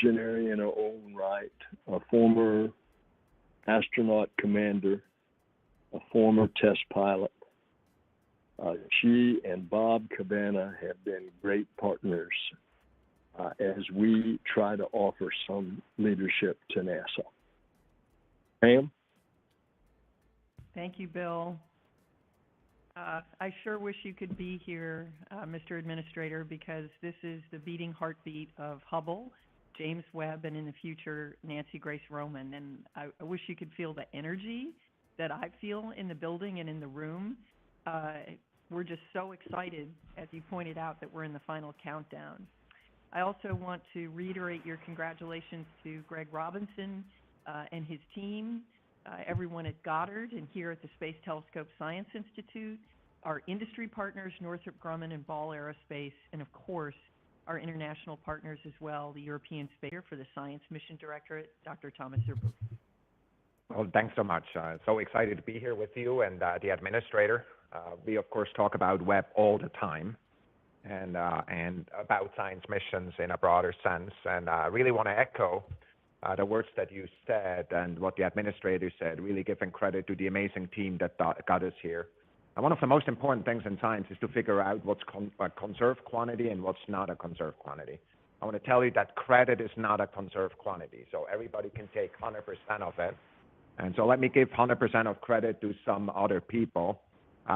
visionary in her own right, a former astronaut commander, a former test pilot. She and Bob Cabana have been great partners as we try to offer some leadership to NASA. Pam? Thank you, Bill. I sure wish you could be here, Mr. Administrator, because this is the beating heartbeat of Hubble, James Webb, and in the future, Nancy Grace Roman. And I wish you could feel the energy that I feel in the building and in the room. We're just so excited, as you pointed out, that we're in the final countdown. I also want to reiterate your congratulations to Greg Robinson and his team, everyone at Goddard and here at the Space Telescope Science Institute, our industry partners, Northrop Grumman and Ball Aerospace, and of course, our international partners as well, the European Space for the Science Mission Directorate, Dr. Thomas Zerbuch. Well, thanks so much. So excited to be here with you and the administrator. We, of course, talk about Webb all the time and about science missions in a broader sense. And I really want to echo the words that you said and what the administrator said, really giving credit to the amazing team that got us here. And one of the most important things in science is to figure out what's a conserved quantity and what's not a conserved quantity. I want to tell you that credit is not a conserved quantity, so everybody can take 100% of it. And so let me give 100% of credit to some other people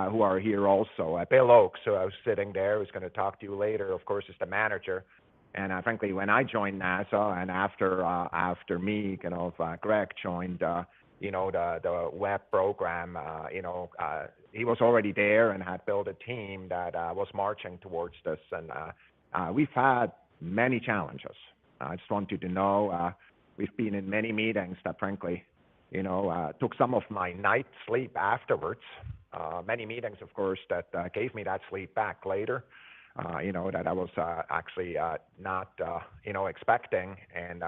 who are here also. Bill Oakes, who I was sitting there, who's going to talk to you later, of course, is the manager. And frankly, when I joined NASA, and after me, Greg joined, the Webb program, he was already there and had built a team that was marching towards this. And we've had many challenges. I just want you to know we've been in many meetings that, frankly, took some of my night sleep afterwards. Many meetings, of course, that gave me that sleep back later. That I was actually not, expecting. And,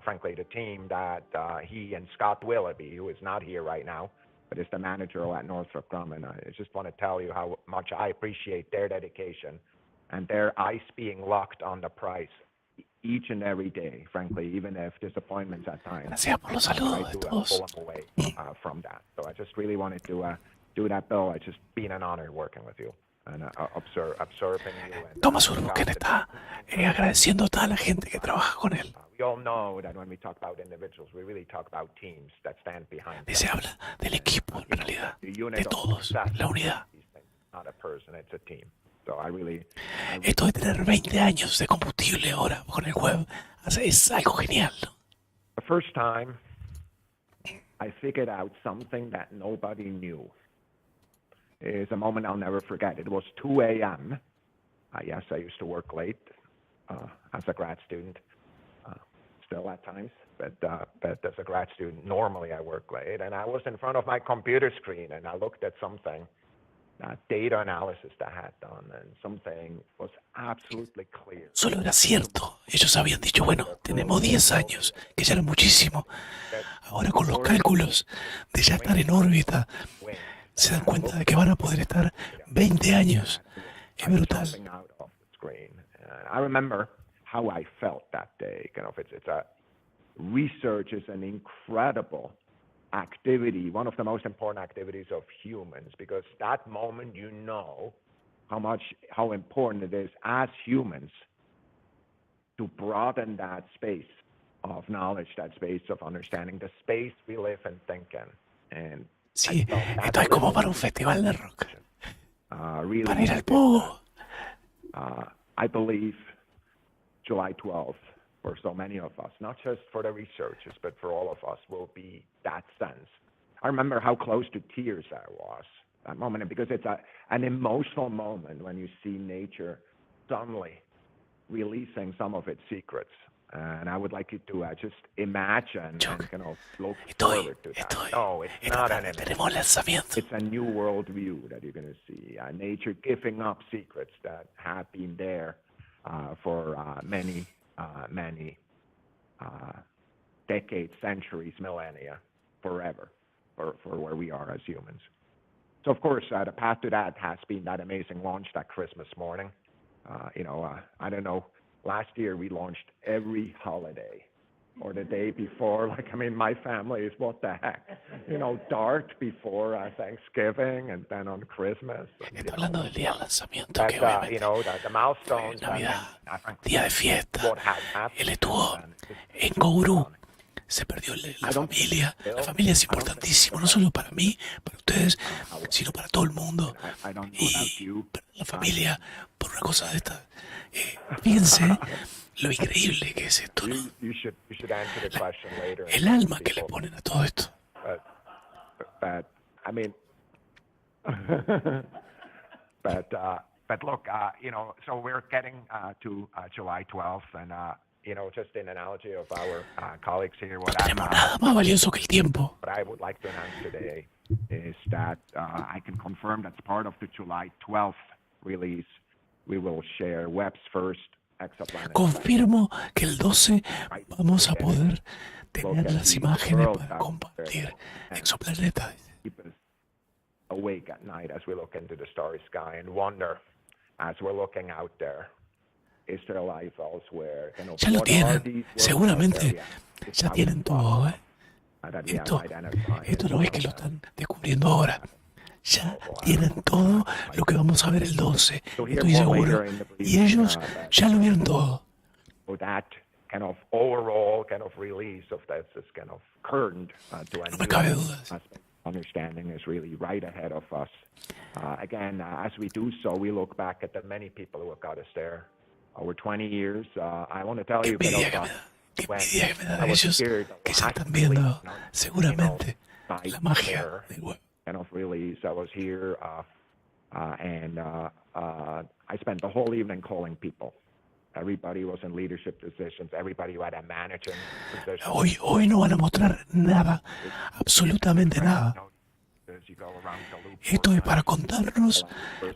frankly, the team that he and Scott Willoughby, who is not here right now, but is the manager at Northrop Grumman, I just want to tell you how much I appreciate their dedication and their eyes being locked on the prize each and every day, frankly, even if disappointments at times. I try to pull them away from that. So I just really wanted to do that, Bill. It's just been an honor working with you. Thomas Zerbuch está agradeciendo a toda la gente que trabaja con él. Se habla del equipo, en realidad, de todos, la unidad. Esto de tener 20 años de combustible ahora con el Webb es algo genial, ¿no? The first time I figured out something that nobody knew is a moment I'll never forget. It was 2 a.m. Yes, I used to work late as a grad student, still at times, but as a grad student, normally I work late. And I was in front of my computer screen and I looked at something, data analysis that I had done, and something was absolutely clear. Solo era cierto. Ellos habían dicho, bueno, tenemos 10 años, que ya era muchísimo. Ahora con los cálculos de ya estar en órbita, se dan cuenta de que van a poder estar 20 años. Es brutal. I remember how I felt that day. Research is an incredible activity, one of the most important activities of humans, because that moment you know how important it is as humans to broaden that space of knowledge, that space of understanding, the space we live and think in. And sí, esto es como para un festival de rock. Para ir al pogo. I believe July 12th, for so many of us, not just for the researchers, but for all of us, will be that sense. I remember how close to tears I was that moment, because it's an emotional moment when you see nature suddenly releasing some of its secrets. And I would like you to just imagine and look forward to that. No, it's not an image. It's a new world view that you're going to see. Nature giving up secrets that have been there for many decades, centuries, millennia, forever, for where we are as humans. So, of course, the path to that has been that amazing launch that Christmas morning. I don't know last year we launched every holiday or the day before. Like, I mean, my family is, what the heck? DART before Thanksgiving and then on Christmas. Está hablando del día del lanzamiento, That, que obviamente the milestones. Navidad, I think día de fiesta. what has happened. Él estuvo en Gourou. Se perdió la familia. La familia es importantísimo, no solo para mí, para ustedes, sino para todo el mundo. Y la familia, por una cosa de esta, fíjense lo increíble que es esto, ¿no? El alma que le ponen a todo esto. But I mean, but look, so we're getting to July 12th, and just in analogy of our colleagues here, No tenemos nada más valioso que el tiempo. what I would like to announce today is that I can confirm that's part of the July 12th release. We will share Webb's first exoplanet. Confirmo que el 12 vamos a poder tener las imágenes para compartir exoplanetas. Keep us awake at night as we look into the starry sky and wonder, as we're looking out there, is there life elsewhere? Ya lo tienen, seguramente ya tienen todo, ¿eh? Esto no es que lo están descubriendo ahora. Ya tienen todo lo que vamos a ver el 12, estoy seguro. Y ellos ya lo vieron todo. That kind of overall kind of release of this kind of current to a No me cabe dudas. understanding is really right ahead of us. Again, as we do so, we look back at the many people who have got us there over 20 years. I want to tell Qué you a bit envidia que of me da, qué envidia que me da de ellos que ya están viendo seguramente la magia del web. kind of release. I was here and I spent the whole evening calling people. Everybody was in leadership positions. Everybody who had a managing position. Hoy no van a mostrar nada, absolutamente nada. Esto es para contarnos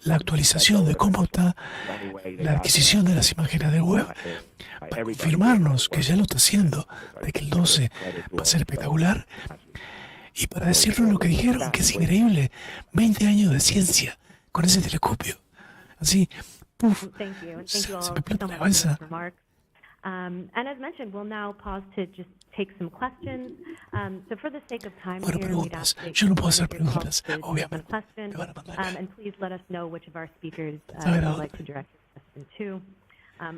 la actualización de cómo está la adquisición de las imágenes del web, para confirmarnos que ya lo está haciendo, de que el 12 va a ser espectacular, y para decirnos lo que dijeron, que es increíble, 20 años de ciencia con ese telescopio. Así, puf, Thank you. And thank se you all me explota so la much for cabeza. those remarks. And as mentioned, we'll now pause to just take some questions. So for the sake of time Bueno, here, we'd ask preguntas. that Yo no you puedo hacer limit yourself preguntas, to just one obviamente. question. Me van a mandar. And please let us know which of our speakers A ver, you'd like to direct your question to.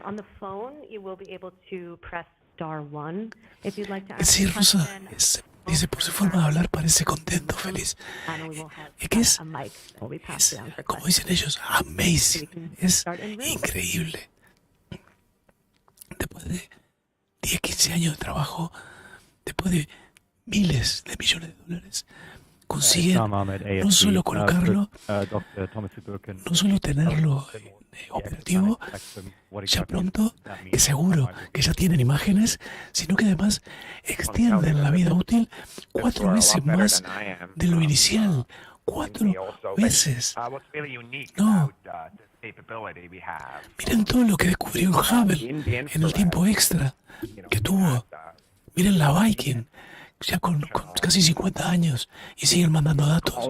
On the phone, you will be able to press *1 if you'd like to ask Sí, a Rosa, question. dice, por su forma de hablar parece contento, feliz. And we will have ¿Y qué es? a mic that will be Es, passed around for como questions. dicen ellos, amazing. Es increíble. Después de 10, 15 años de trabajo, después de miles de millones de dólares, consiguen no solo colocarlo, no solo tenerlo operativo ya pronto, que seguro que ya tienen imágenes, sino que además extienden la vida útil 4 veces más de lo inicial. 4 veces. No. Miren todo lo que descubrió Hubble en el tiempo extra que tuvo. Miren la Viking, ya con casi 50 años y siguen mandando datos.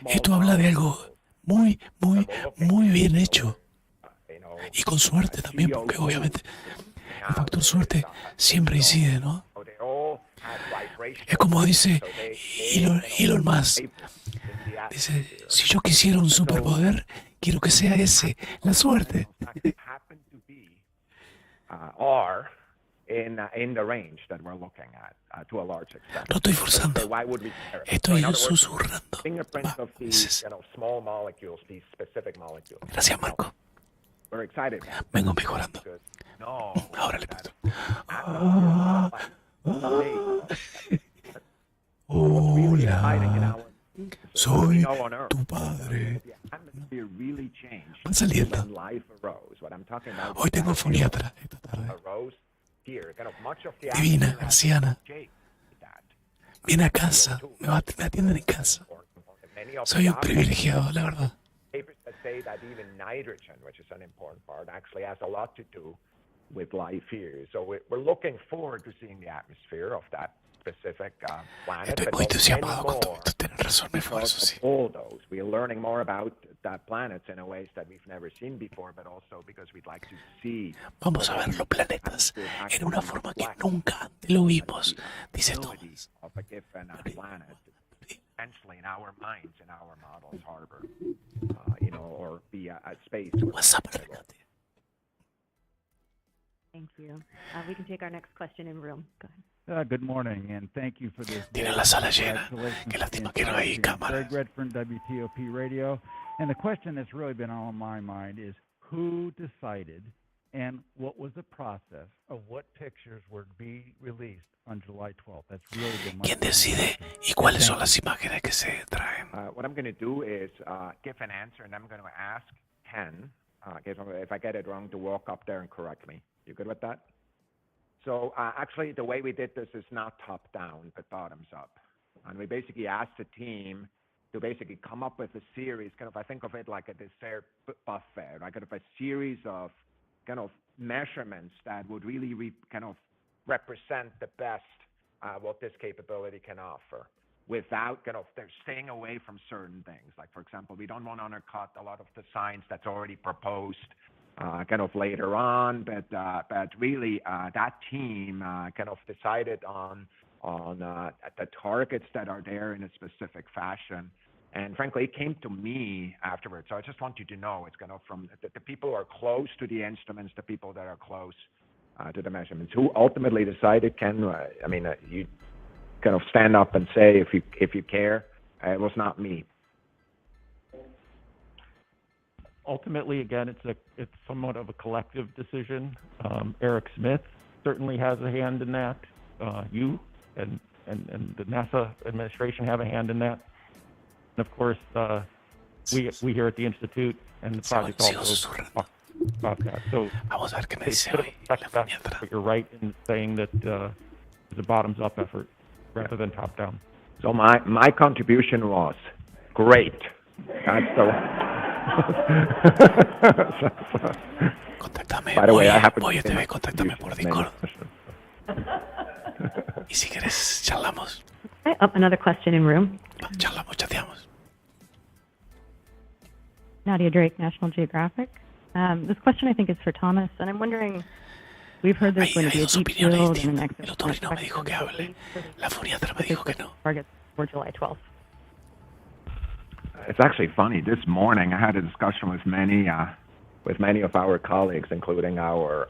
Esto habla de algo muy, muy, muy bien hecho. Y con suerte también, porque obviamente el factor suerte siempre incide, ¿no? Es como dice Elon Musk. Dice, si yo quisiera un superpoder, quiero que sea ese, la suerte. No estoy forzando, estoy susurrando. Va, dices. Gracias, Marco. Vengo mejorando. Ahora le paso. Hola, soy tu padre. Va saliendo. Hoy tengo foniatra esta tarde. Divina, graciana. Viene a casa, me atienden en casa. Soy un privilegiado, la verdad. Papers that say that even nitrogen, which is an important part, actually has a lot to do with life here. So we're looking forward to seeing the atmosphere of that specific planet, Estoy but muy also many entusiasmado con todo more esto. Tienes razón, me esfuerzo, because sí. of all those. We are learning more about that planets in a ways that we've never seen before, but also because we'd like to see Vamos a ver los planetas en una forma que nunca antes lo vimos, dice Thomas. of a given planet, potentially in our minds, in our models, harbor, or be a space. What's up, Renate? Thank you. We can take our next question in room. Go ahead. Good morning, and thank you for this. Tiene la sala llena. Qué lástima que no hay cámara. Greg Redfern, WTOP Radio. And the question that's really been on my mind is who decided and what was the process of what pictures were to be released on July 12th? That's really been my ¿Quién decide y cuáles son las imágenes que se traen? What I'm going to do is give an answer, and I'm going to ask Hen, if I get it wrong, to walk up there and correct me. You good with that? So actually, the way we did this is not top-down, but bottoms-up. And we basically asked the team to basically come up with a series, I think of it like a dessert buffet, right? Kind of a series of measurements that would really represent the best what this capability can offer without they're staying away from certain things. Like, for example, we don't want to undercut a lot of the science that's already proposed later on, but really that team decided on the targets that are there in a specific fashion. And frankly, it came to me afterwards. So I just want you to know it's from the people who are close to the instruments, the people that are close to the measurements. Who ultimately decided, you stand up and say if you care. It was not me. Ultimately, again, it's somewhat of a collective decision. Eric Smith certainly has a hand in that. You and the NASA administration have a hand in that. And of course, we here at the Institute and the project also talk about that. So Vamos a ver qué me it's dice a bit of hoy a la but mañana. you're right in saying that it's a bottoms-up effort rather than top-down. So my contribution was great. That's the Contáctame. By the way, I happen Oye, to TV, be contáctame por Discord. Y si quieres, charlamos. Okay, another question in room. Charlamos, chateamos. Nadia Drake, National Geographic. This question I think is for Thomas, and I'm wondering, we've heard there's going to be a dos deep opiniones field and an distintas. El otorrino me dijo que hable. La foniatra me dijo que no. targets for July 12th. It's actually funny. This morning, I had a discussion with many of our colleagues, including our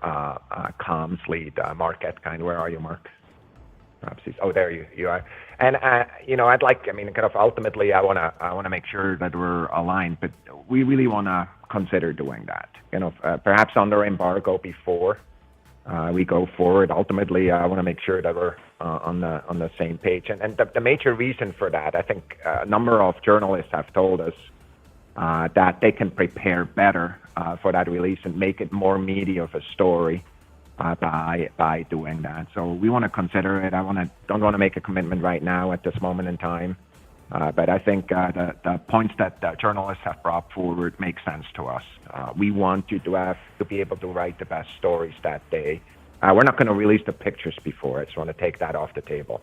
comms lead, Mark Etkind. Where are you, Mark? Perhaps there you are. And I'd like, ultimately, I want to make sure that we're aligned, but we really want to consider doing that. Perhaps under embargo before we go forward. Ultimately, I want to make sure that we're on the same page. And the major reason for that, I think, a number of journalists have told us that they can prepare better for that release and make it more meaty of a story by doing that. So we want to consider it. Don't want to make a commitment right now at this moment in time. But I think the points that the journalists have brought forward make sense to us. We want you to be able to write the best stories that day. We're not going to release the pictures before. I just want to take that off the table.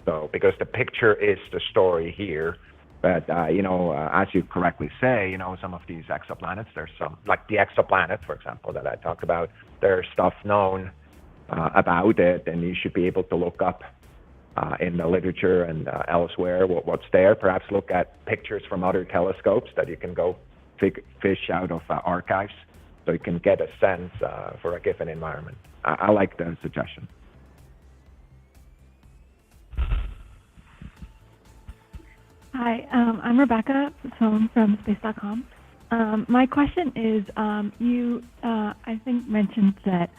So because the picture is the story here. But, as you correctly say, some of these exoplanets, there's some, like the exoplanet, for example, that I talked about, there's stuff known about it, and you should be able to look up in the literature and elsewhere what's there. Perhaps look at pictures from other telescopes that you can go fish out of archives, so you can get a sense for a given environment. I like the suggestion. Hi, I'm Rebecca from space.com. My question is, you, I think, mentioned that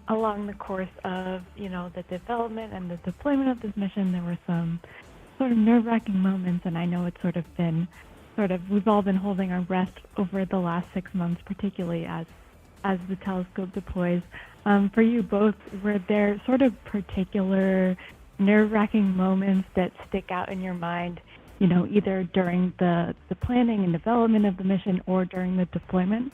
along the course of, the development and the deployment of this mission, there were some sort of nerve-wracking moments, and I know it's we've all been holding our breath over the last 6 months, particularly as the telescope deploys. For you both, were there sort of particular nerve-wracking moments that stick out in your mind, either during the planning and development of the mission or during the deployment?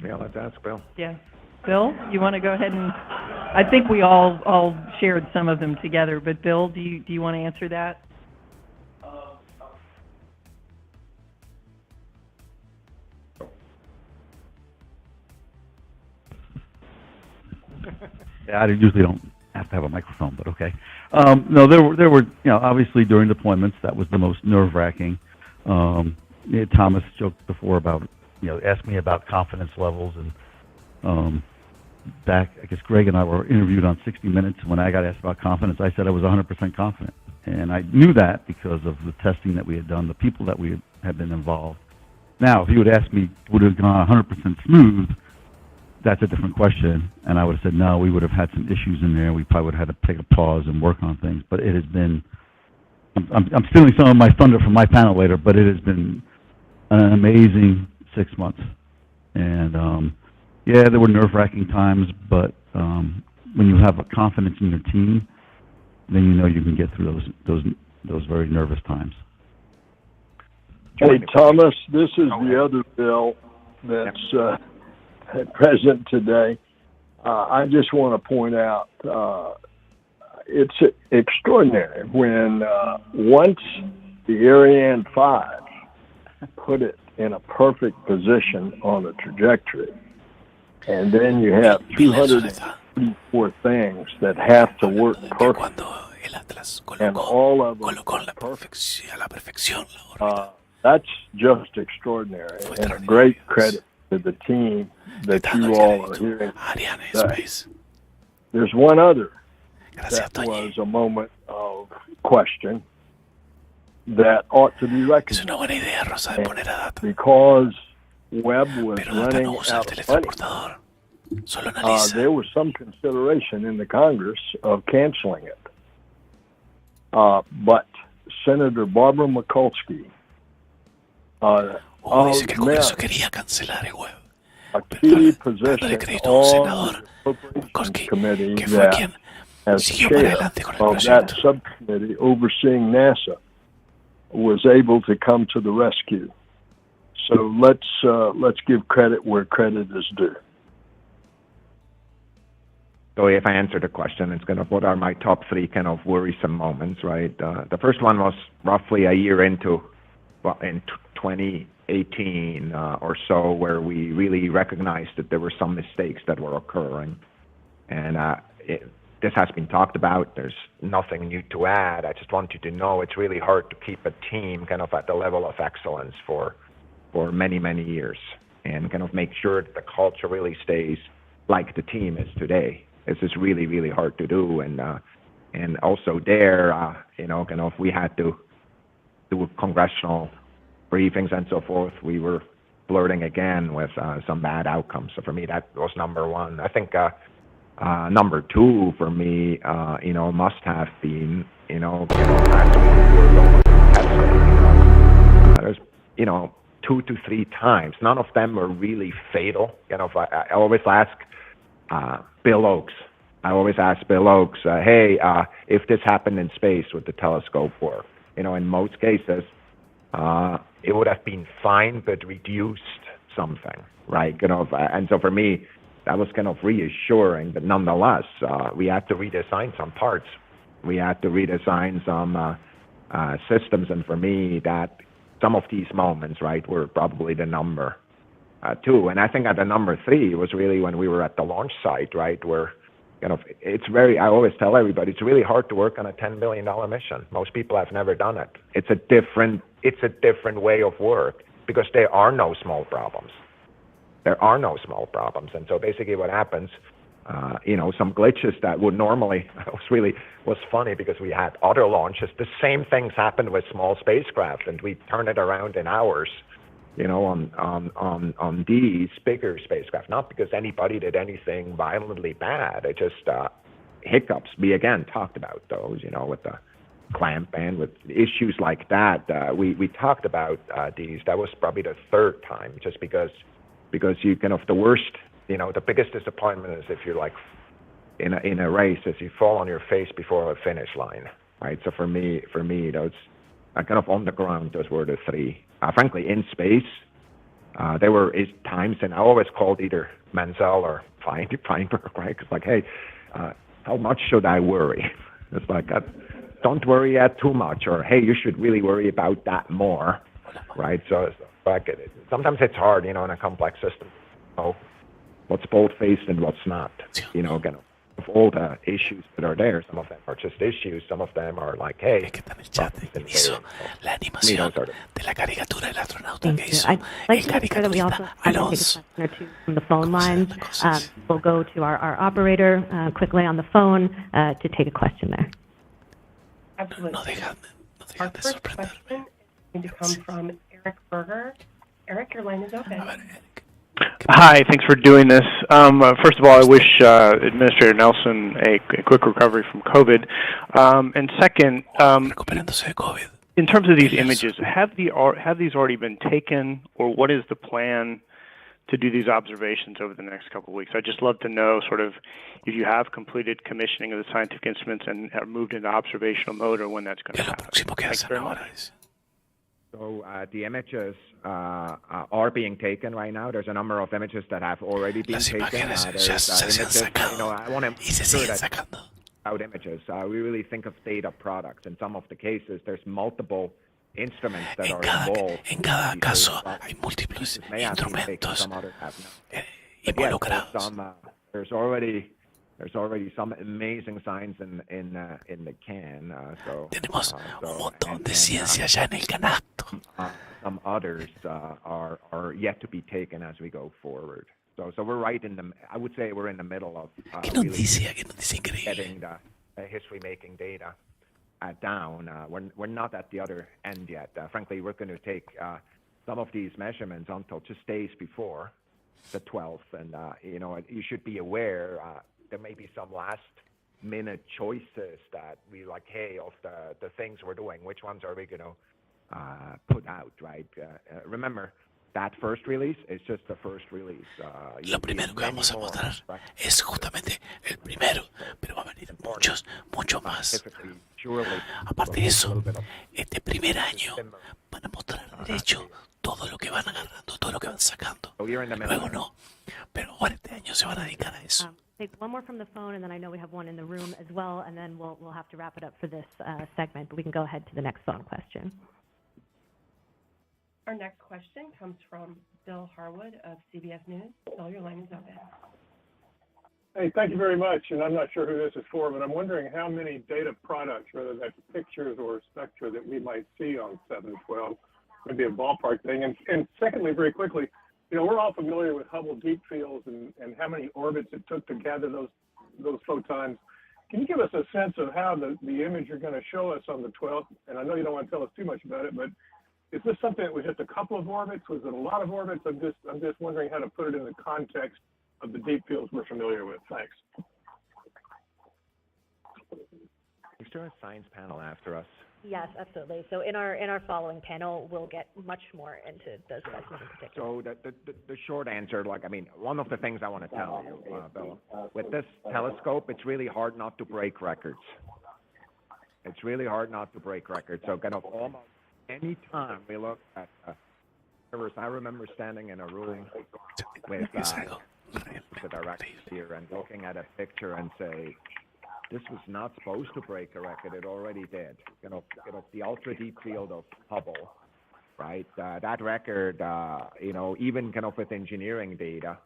Yeah, let's ask Bill. Yeah. Bill, you want to go ahead and, I think we all shared some of them together, but Bill, do you want to answer that? Yeah, I usually don't have to have a microphone, but okay. No, there were, obviously during deployments, that was the most nerve-wracking. Thomas joked before about, asked me about confidence levels, and back, I guess Greg and I were interviewed on 60 Minutes. When I got asked about confidence, I said I was 100% confident. And I knew that because of the testing that we had done, the people that we had been involved. Now, if you would ask me, would it have gone 100% smooth, that's a different question. And I would have said, no, we would have had some issues in there. We probably would have had to take a pause and work on things. But it has been, I'm stealing some of my thunder from my panel later, but it has been an amazing 6 months. And yeah, there were nerve-wracking times, but when you have a confidence in your team, then you know you can get through those very nervous times. Hey, Thomas, this is the other Bill that's present today. I just want to point out it's extraordinary when once the Ariane 5 put it in a perfect position on a trajectory, and then you have 244 things that have to work perfectly, and all of them perfect. That's just extraordinary, and a great credit to the team that you all are hearing today. There's one other that was a moment of question that ought to be recognized. Because Webb was running out of money, there was some consideration in the Congress of canceling it. But Senator Barbara Mikulski, dice que el Congreso quería cancelar el Webb. Dándole crédito a un senador, Mikulski, que fue quien siguió para adelante con el proyecto. That subcommittee overseeing NASA was able to come to the rescue. So let's give credit where credit is due. So if I answer the question, it's kind of what are my top three kind of worrisome moments, right? The first one was roughly a year into, well, in 2018 or so, where we really recognized that there were some mistakes that were occurring. And this has been talked about. There's nothing new to add. I just want you to know it's really hard to keep a team kind of at the level of excellence for many, many years and kind of make sure that the culture really stays like the team is today. This is really, really hard to do. And also there, kind of we had to do congressional briefings and so forth. We were flirting again with some bad outcomes. So for me, that was number one. I think number two for me, must have been, there's, 2 to 3 times. None of them were really fatal. I always ask Bill Oakes. Hey, if this happened in space, would the telescope work? In most cases, it would have been fine, but reduced something, right? And so for me, that was kind of reassuring. But nonetheless, we had to redesign some parts. We had to redesign some systems. And for me, that some of these moments, right, were probably the number 2. And I think at the number 3 was really when we were at the launch site, right, where I always tell everybody, it's really hard to work on a $10 billion mission. Most people have never done it. It's a different way of work because there are no small problems. And so basically what happens, some glitches that would normally, was funny because we had other launches. The same things happened with small spacecraft and we turned it around in hours, on these bigger spacecraft, not because anybody did anything violently bad. It just hiccups. We again talked about those, with the clamp band, with issues like that. We talked about these. That was probably the 3rd time, just because you kind of the worst, the biggest disappointment is if you're like in a race, is you fall on your face before a finish line, right? So for me, those kind of on the ground, those were the 3. Frankly, in space, There were times, and I always called either Menzel or Feinberg, right? It's like, hey, how much should I worry? It's like, don't worry yet too much, or hey, you should really worry about that more, right? So like, sometimes it's hard, in a complex system, what's bold-faced and what's not, again. Of all the issues that are there, some of them are just issues, some of them are like, hey, hizo la animación de la caricatura del astronauta que hizo I'd like el to make sure that we also caricaturista take a Alonso. question or two from the phone lines. We'll go to our operator quickly on the phone to take a question there. Absolutely. No dejan Our de first sorprenderme. question is going to come from Eric Berger. Eric, your line is open. A ver, Eric. Hi, thanks for doing this. First of all, I wish Administrator Nelson a quick recovery from COVID. And second, Recuperándose de COVID. in terms of these images, have these already been taken, or what is the plan to do these observations over the next couple of weeks? I'd just love to know sort of if you have completed commissioning of the scientific instruments and have moved into observational mode, or when that's going to ¿Qué es lo happen. próximo que Thanks hacen very ahora? much. So the images are being taken right now. There's a number of images that have already been Las taken. imágenes There's ya se han images, sacado I want to y se make sure siguen that sacando. about images, we really think of data products. In some of the cases, there's multiple instruments that are involved. En cada in these caso data products. hay múltiples May have been taken, instrumentos some others have not. But yes, involucrados. there's already some amazing science in the can. Tenemos un montón de ciencia ya en el canasto. Some others are yet to be taken as we go forward. So we're right in the. I would say we're in the middle of Qué really noticia increíble. getting the history-making data down. We're not at the other end yet. Frankly, we're going to take some of these measurements until just days before the 12th, and you should be aware there may be some last-minute choices that we like. Hey, of the things we're doing, which ones are we going to put out, right? Remember, that first release is just the first release. Lo primero que vamos a mostrar es justamente el primero, pero va a venir mucho más. Aparte de eso, este primer año van a mostrar de hecho todo lo que van agarrando, todo lo que van sacando. Luego no, pero ahora este año se van a dedicar a eso. Take one more from the phone, and then I know we have one in the room as well, and then we'll have to wrap it up for this segment, but we can go ahead to the next phone question. Our next question comes from Bill Harwood of CBS News. Bill, your line is open. Hey, thank you very much. And I'm not sure who this is for, but I'm wondering how many data products, whether that's pictures or spectra, that we might see on 712. Maybe a ballpark thing. And secondly, very quickly, we're all familiar with Hubble deep fields and how many orbits it took to gather those photons. Can you give us a sense of how the image you're going to show us on the 12th? And I know you don't want to tell us too much about it, but is this something that was just a couple of orbits? Was it a lot of orbits? I'm just wondering how to put it in the context of the deep fields we're familiar with. Thanks. Is there a science panel after us? Yes, absolutely. So in our following panel, we'll get much more into those questions in particular. So the short answer, one of the things I want to tell you, Bill, with this telescope, it's really hard not to break records. It's really hard not to break records. So kind of almost any time we look at I remember standing in a room with the director here and looking at a picture and say, this was not supposed to break a record. It already did. The ultra deep field of Hubble, right? That record, even kind of with engineering data,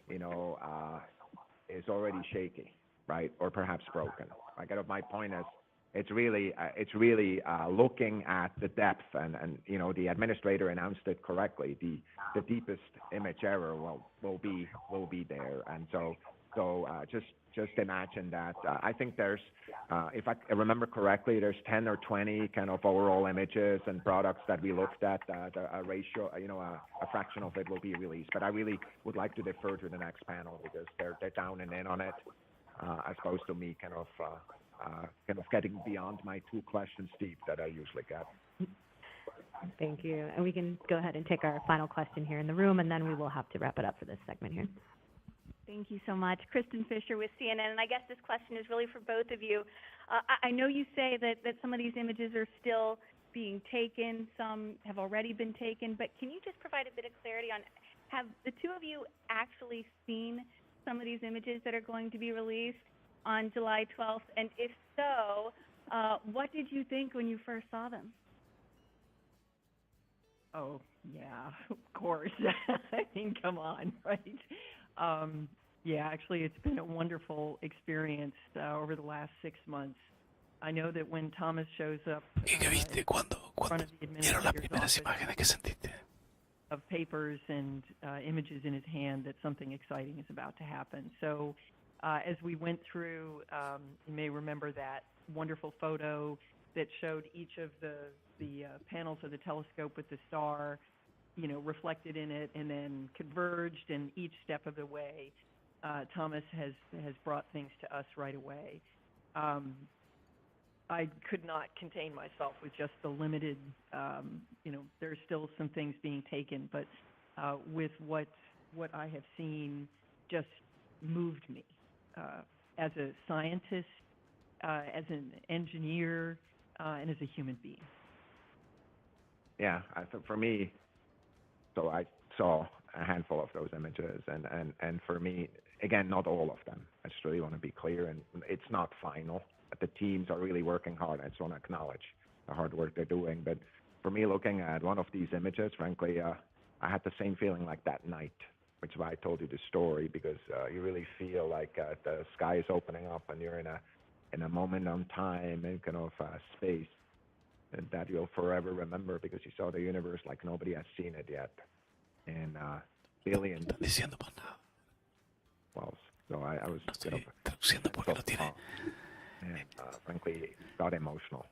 is already shaky, right? Or perhaps broken. My point is, it's really looking at the depth, and the administrator announced it correctly. The deepest image error will be there, and so just imagine that. I think there's, if I remember correctly, there's 10 or 20 kind of overall images and products that we looked at. A ratio, a fraction of it will be released. But I really would like to defer to the next panel because they're down and in on it, as opposed to me kind of getting beyond my 2 questions deep that I usually get. Thank you. And we can go ahead and take our final question here in the room, and then we will have to wrap it up for this segment here. Thank you so much. Kristen Fisher with CNN, and I guess this question is really for both of you. I know you say that some of these images are still being taken. Some have already been taken. But can you just provide a bit of clarity on, have the two of you actually seen some of these images that are going to be released on July 12th? And if so, what did you think when you first saw them? Oh, yeah, of course. I mean, come on, right? Yeah, actually, it's been a wonderful experience over the last 6 months. I know that when Thomas shows up ¿Qué viste cuando vieron las primeras imágenes? ¿Qué sentiste? Of papers and images in his hand, that something exciting is about to happen. So as we went through, you may remember that wonderful photo that showed each of the panels of the telescope with the star, you know, reflected in it and then converged, and each step of the way, Thomas has brought things to us right away. I could not contain myself with just the limited, you know, there's still some things being taken, but with what I have seen just moved me as a scientist, as an engineer, and as a human being. Yeah, for me, so I saw a handful of those images, and for me, again, not all of them. I just really want to be clear, and it's not final. The teams are really working hard. I just want to acknowledge the hard work they're doing. But for me, looking at one of these images, frankly, I had the same feeling like that night, which is why I told you the story, because you really feel like the sky is opening up and you're in a moment on time and kind of space that you'll forever remember, because you saw the universe like nobody has seen it yet. And billions. Well, so I was frankly, got emotional.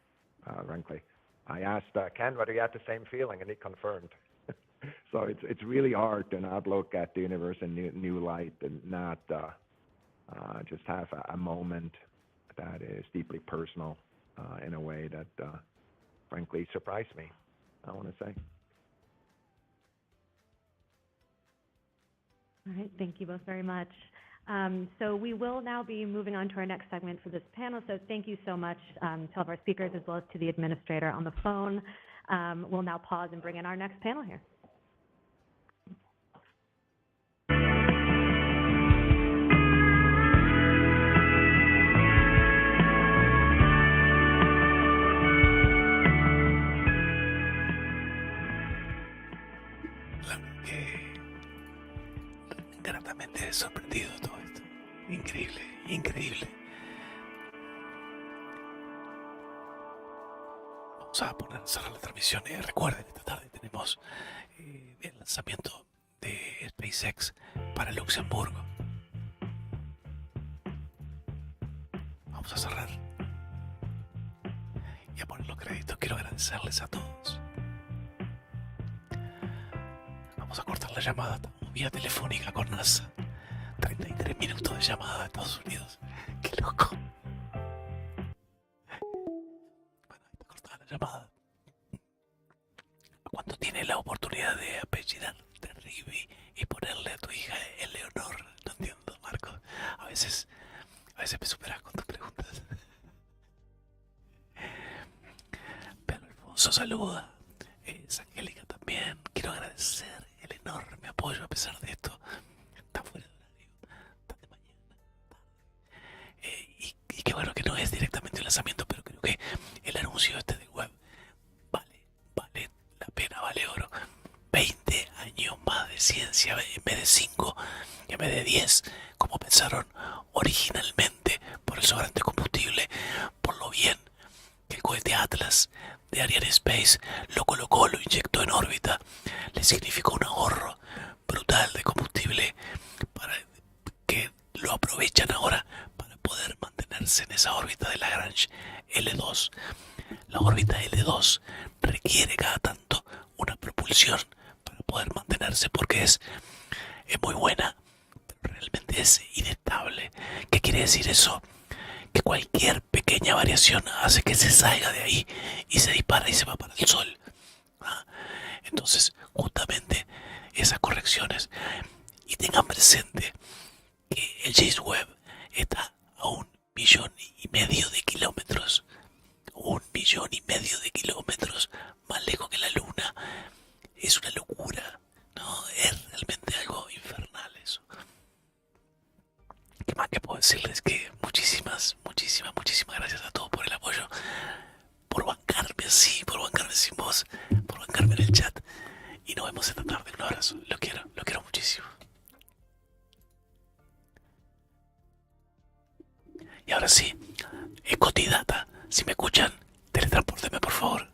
Frankly, I asked Ken whether he had the same feeling, and he confirmed. So it's really hard to not look at the universe in new light and not just have a moment that is deeply personal in a way that, frankly, surprised me, I want to say. All right, thank you both very much. So we will now be moving on to our next segment for this panel. So thank you so much to all of our speakers, as well as to the administrator on the phone. We'll now pause and bring in our next panel here. Gratamente sorprendido de todo esto. Increíble, increíble. Vamos a cerrar la transmisión. Recuerden, esta tarde tenemos el lanzamiento de SpaceX para Luxemburgo. Vamos a cerrar y a poner los créditos. Quiero agradecerles a todos. Vamos a cortar la llamada. Estamos vía telefónica con NASA. 33 minutos de llamada a Estados Unidos. ¡Qué loco! Bueno, ahí está cortada la llamada. Cuando tienes la oportunidad de apellidarte Rivi y ponerle a tu hija Eleonor, no entiendo, Marcos. A veces me superas con tus preguntas. Pero Alfonso saluda. Es Angélica también. Quiero agradecer el enorme apoyo a pesar de esto. Está fuera de horario, está de mañana, tarde. Y qué bueno que no es directamente un lanzamiento, pero creo que el anuncio este de Webb vale la pena, vale oro. 20 años más de ciencia en vez de 5 y en vez de 10, como pensaron originalmente, por el sobrante combustible, por lo bien que el cohete Atlas de Arianespace lo colocó, lo inyectó en órbita, le significó un ahorro brutal de combustible para que lo aprovechan ahora para poder mantenerse en esa órbita de Lagrange L2. La órbita L2 requiere cada tanto una propulsión para poder mantenerse, porque es muy buena, pero realmente es inestable. ¿Qué quiere decir eso? Que cualquier pequeña variación hace que se salga de ahí y se dispara y se va para el Sol. Entonces, justamente esas correcciones. Y tengan presente que el James Webb está a 1,5 millones de kilómetros. 1,5 millones de kilómetros más lejos que la Luna. Es una locura, ¿no? Es realmente algo infernal eso. ¿Qué más que puedo decirles? Que muchísimas gracias a todos por el apoyo, por bancarme así, por bancarme sin voz, por bancarme en el chat. Y nos vemos esta tarde. Un abrazo. Lo quiero muchísimo. Y ahora sí, Ecotidata, si me escuchan, teletransporteme por favor.